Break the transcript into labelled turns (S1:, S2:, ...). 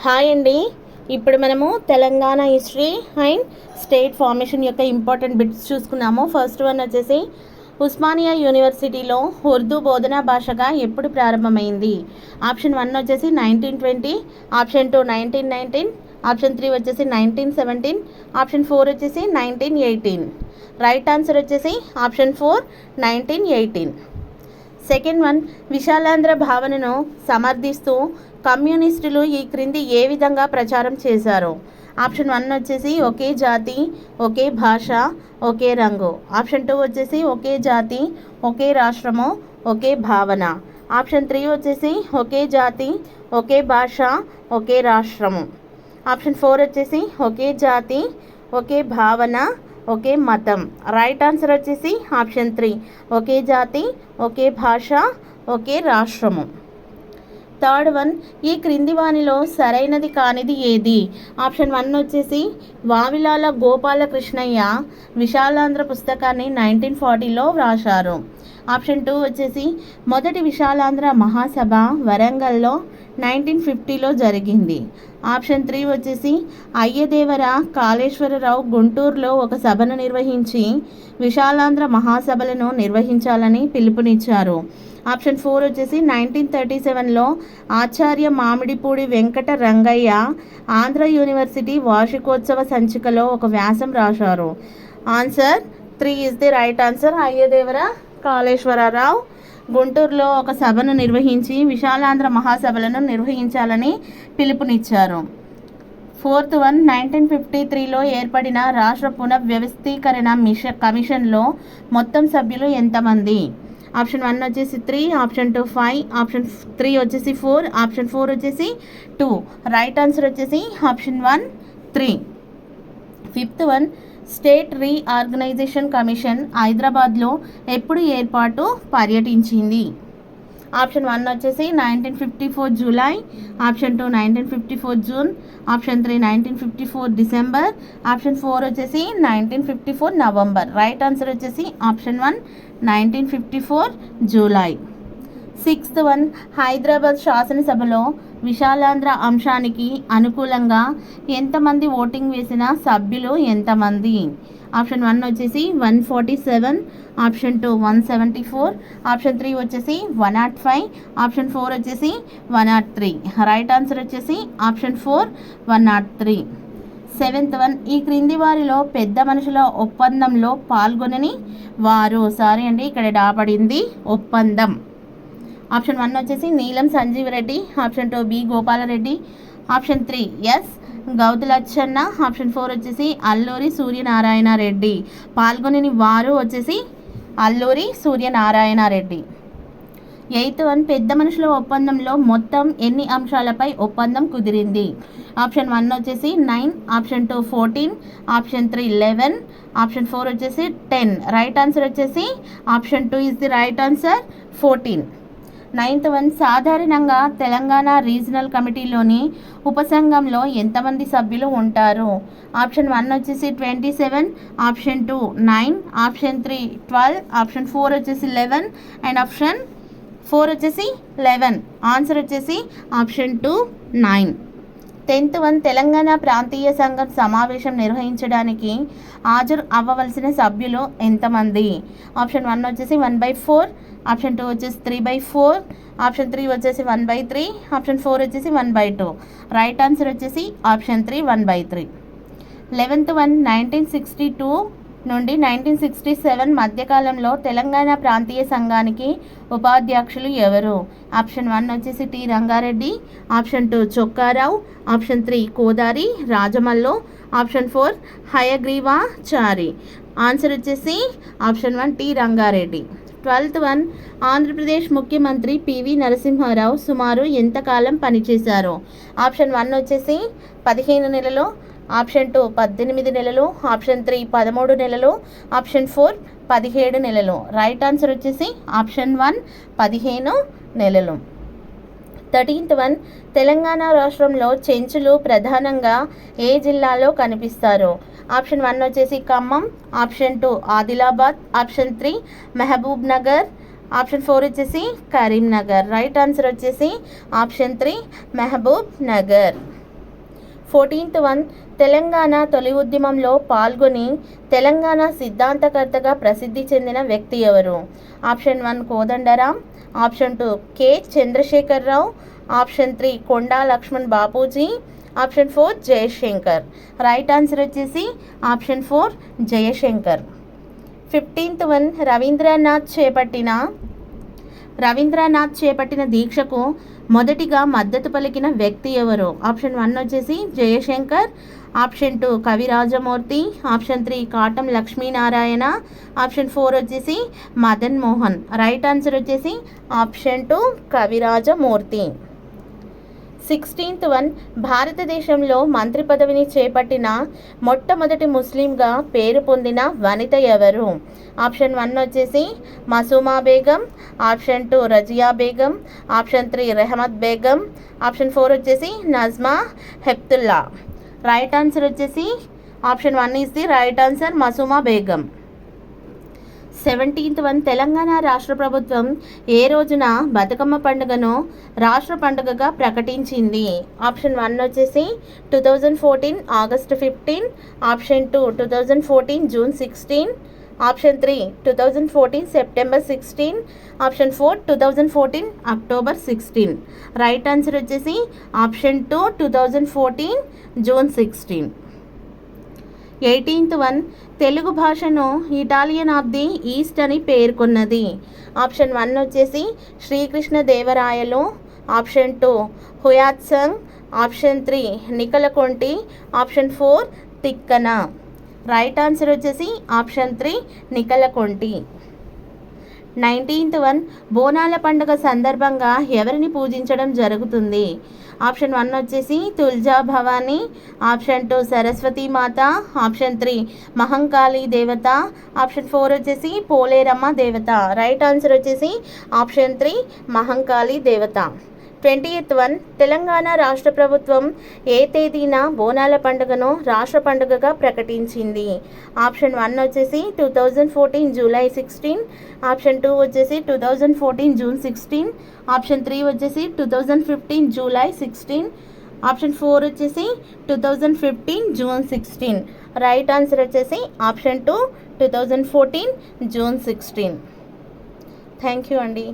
S1: Hi అండి. ఇప్పుడు మనము Telangana history and state formation యొక్క ఇంపార్టెంట్ బిట్స్ చూసుకున్నాము. ఫస్ట్ వన్ వచ్చేసి ఉస్మానియా యూనివర్సిటీలో ఉర్దూ బోధనా భాషగా ఎప్పుడు ప్రారంభమైంది? ఆప్షన్ 1 వచ్చేసి 1920, ఆప్షన్ 2 1919, ఆప్షన్ 3 వచ్చేసి 1917, ఆప్షన్ 4 వచ్చేసి 1918. రైట్ ఆన్సర్ వచ్చేసి ఆప్షన్ 4 1918. సెకండ్ వన్, విశాలాంధ్ర భావనను సమర్థిస్తూ కమ్యూనిస్టులు ఈ క్రింది ఏ విధంగా ప్రచారం చేశారు? ఆప్షన్ 1 వచ్చేసి ఒకే జాతి ఒకే భాష ఒకే రంగు, ఆప్షన్ 2 వచ్చేసి ఒకే జాతి ఒకే రాష్ట్రము ఒకే భావన, ఆప్షన్ 3 వచ్చేసి ఒకే జాతి ఒకే భాష ఒకే రాష్ట్రము, ఆప్షన్ 4 వచ్చేసి ఒకే జాతి ఒకే భావన ఒకే మతం. రైట్ ఆన్సర్ వచ్చేసి ఆప్షన్ 3 ఒకే జాతి ఒకే భాష ఒకే రాష్ట్రము. థర్డ్ వన్, ఈ క్రింది వానిలో సరైనది కానిది ఏది? ఆప్షన్ 1 వచ్చేసి వావిలాల గోపాలకృష్ణయ్య విశాలాంధ్ర పుస్తకాన్ని 1940లో వ్రాశారు, ఆప్షన్ 2 వచ్చేసి మొదటి విశాలాంధ్ర మహాసభ వరంగల్లో 1950లో జరిగింది, ఆప్షన్ 3 వచ్చేసి అయ్యదేవర కాళేశ్వరరావు గుంటూరులో ఒక సభను నిర్వహించి విశాలాంధ్ర మహాసభలను నిర్వహించాలని పిలుపునిచ్చారు, ఆప్షన్ 4 వచ్చేసి 1937లో ఆచార్య మామిడిపూడి వెంకట రంగయ్య ఆంధ్ర యూనివర్సిటీ వార్షికోత్సవ సంచికలో ఒక వ్యాసం రాశారు. Answer 3 is the right answer. Ayyadevara Kaleswara Rao గుంటూరులో ఒక సభను నిర్వహించి విశాలాంధ్ర మహాసభలను నిర్వహించాలని పిలుపునిచ్చారు. ఫోర్త్ వన్, 1953లో ఏర్పడిన రాష్ట్ర పునర్వ్యవస్థీకరణ కమిషన్లో మొత్తం సభ్యులు ఎంతమంది? ఆప్షన్ 1 వచ్చేసి 3, ఆప్షన్ 2 5, ఆప్షన్ 3 వచ్చేసి 4, ఆప్షన్ 4 వచ్చేసి 2. రైట్ ఆన్సర్ వచ్చేసి option 1 3. Fifth one, state reorganisation commission హైదరాబాద్లో ఎప్పుడు పర్యటించింది? ఆప్షన్ 1 వచ్చేసి 1954 July, option 2 1954 June, option 3 1954 December, option 4 వచ్చేసి 1954 నవంబర్. రైట్ ఆన్సర్ వచ్చేసి option 1 1954 July. Sixth one, Hyderabad శాసనసభలో విశాలాంధ్ర అంశానికి అనుకూలంగా ఎంతమంది ఓటింగ్ వేసిన సభ్యులు ఎంతమంది? ఆప్షన్ 1 వచ్చేసి 147, ఆప్షన్ 2 174, ఆప్షన్ 3 వచ్చేసి 105, ఆప్షన్ 4 వచ్చేసి 103. రైట్ ఆన్సర్ వచ్చేసి ఆప్షన్ 4 103. సెవెంత్ వన్, ఈ క్రింది వారిలో పెద్ద మనుషుల ఒప్పందంలో పాల్గొనని వారు? సారీ అండి, ఇక్కడ డాపడింది ఒప్పందం. ఆప్షన్ 1 వచ్చేసి Neelam Sanjiva Reddy, option 2 B Gopala Reddy, option 3 S Gouthu Latchanna, option 4 వచ్చేసి అల్లూరి సూర్యనారాయణ రెడ్డి. పాల్గొనని వారు వచ్చేసి అల్లూరి సూర్యనారాయణ రెడ్డి. ఎయిత్ వన్, పెద్ద మనుషుల ఒప్పందంలో మొత్తం ఎన్ని అంశాలపై ఒప్పందం కుదిరింది? ఆప్షన్ 1 వచ్చేసి 9, ఆప్షన్ 2 14, ఆప్షన్ 3 11, ఆప్షన్ 4 వచ్చేసి 10. రైట్ ఆన్సర్ వచ్చేసి option 2 is the right answer 14. Ninth one, సాధారణంగా తెలంగాణ రీజనల్ కమిటీలోని ఉపసంఘంలో ఎంతమంది సభ్యులు ఉంటారు? ఆప్షన్ 1 వచ్చేసి 27, ఆప్షన్ 2 9, ఆప్షన్ 3 12, ఆప్షన్ 4 వచ్చేసి 11 అండ్ ఆప్షన్ 4 వచ్చేసి 11. ఆన్సర్ వచ్చేసి ఆప్షన్ 2 9. టెన్త్ వన్, తెలంగాణ ప్రాంతీయ సంఘం సమావేశం నిర్వహించడానికి హాజరు అవ్వవలసిన సభ్యులు ఎంతమంది? ఆప్షన్ 1 వచ్చేసి 1/4, ఆప్షన్ 2 వచ్చేసి 3/4, ఆప్షన్ 3 వచ్చేసి 1/3, ఆప్షన్ 4 వచ్చేసి 1/2. రైట్ ఆన్సర్ వచ్చేసి ఆప్షన్ 3 1/3. 11th వన్, 1962 నుండి 1967 మధ్యకాలంలో తెలంగాణ ప్రాంతీయ సంఘానికి ఉపాధ్యక్షులు ఎవరు? ఆప్షన్ 1 వచ్చేసి T Ranga Reddy, option 2 Chokka Rao, option 3 Kodari Rajamallu, option 4 Hayagreevachari. Answer వచ్చేసి option 1 T Ranga Reddy. 12th one, Andhra Pradesh ముఖ్యమంత్రి పివి నరసింహారావు సుమారు ఎంతకాలం పనిచేశారు? ఆప్షన్ 1 వచ్చేసి 15 నెలలు, ఆప్షన్ 2 18 నెలలు, ఆప్షన్ 3 13 నెలలు, ఆప్షన్ 4 17 నెలలు. రైట్ ఆన్సర్ వచ్చేసి ఆప్షన్ 1 15 నెలలు. 13th వన్, తెలంగాణ రాష్ట్రంలో చెంచులు ప్రధానంగా ఏ జిల్లాలో కనిపిస్తారు? ఆప్షన్ 1 వచ్చేసి Khammam, option 2 Adilabad, option 3 Mahabubnagar, option 4 వచ్చేసి కరీంనగర్. రైట్ ఆన్సర్ వచ్చేసి option 3 Mahabubnagar. 14th one, Telangana తొలి ఉద్యమంలో పాల్గొని తెలంగాణ సిద్ధాంతకర్తగా ప్రసిద్ధి చెందిన వ్యక్తి ఎవరు? Option 1 Kodandaram, option 2 K Chandrashekar Rao, option 3 Konda Laxman Bapuji, option 4 Jayashankar. Right answer వచ్చేసి option 4 Jayashankar. 15th one, Ravindranath చేపట్టిన దీక్షకు మొదటిగా మద్దతు పలికిన వ్యక్తి ఎవరు? ఆప్షన్ 1 వచ్చేసి Jayashankar, option 2 Kaviraja Murthy, option 3 Katam Lakshminarayana, option 4 వచ్చేసి మదన్ మోహన్. రైట్ ఆన్సర్ వచ్చేసి ఆప్షన్ 2 కవిరాజమూర్తి. 16th వన్, భారతదేశంలో మంత్రి పదవిని చేపట్టిన మొట్టమొదటి ముస్లింగా పేరు పొందిన వనిత ఎవరు? ఆప్షన్ 1 వచ్చేసి Masuma Begum, option 2 Razia Begum, option 3 Rahmat Begum, option 4 వచ్చేసి నజ్మా హెప్తుల్లా. రైట్ ఆన్సర్ వచ్చేసి option 1 is the right answer, Masuma Begum. 17th one, Telangana రాష్ట్ర ప్రభుత్వం ఏ రోజున బతుకమ్మ పండుగను రాష్ట్ర పండుగగా ప్రకటించింది? ఆప్షన్ 1 వచ్చేసి 2014 August 15, option 2 2014 June 16, option 3 2014 September 16, option 4 2014 October 16. Right answer వచ్చేసి option 2 2014 June 16. 18th one, Telugu భాషను ఇటాలియన్ ఆఫ్ ది ఈస్ట్ అని పేర్కొన్నది? ఆప్షన్ 1 వచ్చేసి Sri Krishnadevarayalu, option 2 Hiuen Tsang, option 3 Nicolo Conti, option 4 Tikkana. Right answer వచ్చేసి ఆప్షన్ 3 నికలకొంటి. 19th వన్, బోనాల పండుగ సందర్భంగా ఎవరిని పూజించడం జరుగుతుంది? ఆప్షన్ 1 వచ్చేసి తుల్జా భవానీ, ఆప్షన్ 2 సరస్వతీ మాత, ఆప్షన్ 3 మహంకాళి దేవత, ఆప్షన్ 4 వచ్చేసి పోలేరమ్మ దేవత. రైట్ ఆన్సర్ వచ్చేసి ఆప్షన్ 3 మహంకాళి దేవత. 20th వన్, తెలంగాణ రాష్ట్ర ప్రభుత్వం ఏ తేదీన బోనాల పండుగను రాష్ట్ర పండుగగా ప్రకటించింది? ఆప్షన్ 1 వచ్చేసి 2014 జూలై 16, ఆప్షన్ 2 వచ్చేసి 2014 జూన్ 16, ఆప్షన్ 3 వచ్చేసి 2015 జూలై 16, ఆప్షన్ 4 వచ్చేసి 2015 జూన్ 16. రైట్ ఆన్సర్ వచ్చేసి ఆప్షన్ 2 2014 జూన్ 16. థ్యాంక్ యూ అండి.